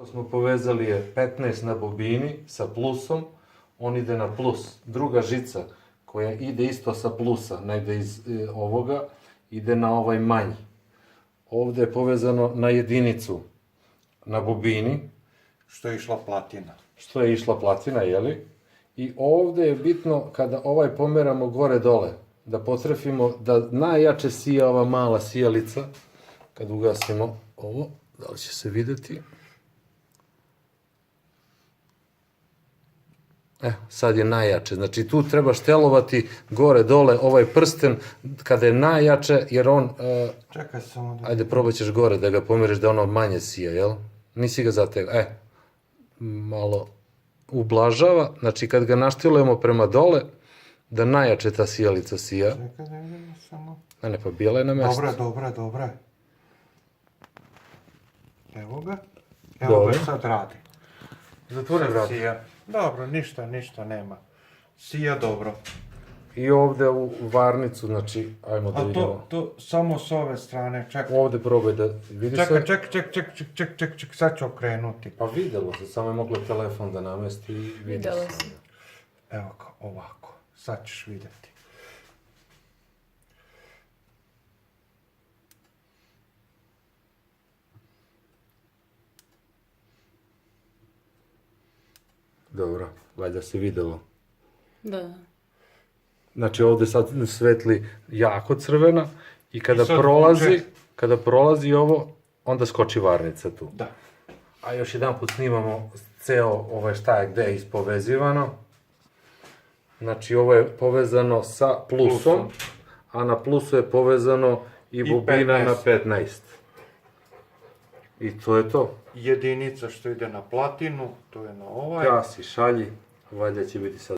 To smo povezali je 15 na bobini sa plusom, on ide na plus. Druga žica koja ide isto sa plusa, negde iz ovoga, ide na ovaj manji. Ovde je povezano na jedinicu na bobini. Što je išla platina. Što je išla platina, jeli? I ovde je bitno kada ovaj pomeramo gore-dole, da potrefimo da najjače sija ova mala sijalica, kad ugasimo ovo, da li će se videti? Sad je najjače. Znači tu treba štelovati gore-dole ovaj prsten kada je najjače, jer on... Čekaj samo da... Ajde, probat ćeš gore da ga pomeriš da ono manje sija, jel? Nisi ga zategao. Malo ublažava. Znači kad ga naštilujemo prema dole, da najjače ta sijalica sija. Čekaj da vidimo samo... Ne, pa bijela je na mestu. Dobre. Evo ga. Evo ga sad radi. Zatvori vrat. Sija. Dobro, ništa nema. Sija dobro. I ovde u varnicu, znači, ajmo da vidimo. A to samo s ove strane, čekaj. Ovde probaj da vidi se. Čekaj, sad ću okrenuti. Pa videlo se, samo je mogla telefon da namesti i vidi se. Videla sam. Evo ga, ovako. Sad ćeš vidjeti. Dobro, valjda se videlo. Da. Znači ovde sad svetli jako crvena i kada prolazi ovo, onda skoči varnica tu. Da. A još jedan put snimamo ceo šta je gde ispovezivano. Znači ovo je povezano sa plusom, a na plusu je povezano i bobina na 15. I to je to. Jedinica što ide na platinu, to je na ovaj. Gasi, šalji, valjda će biti sad.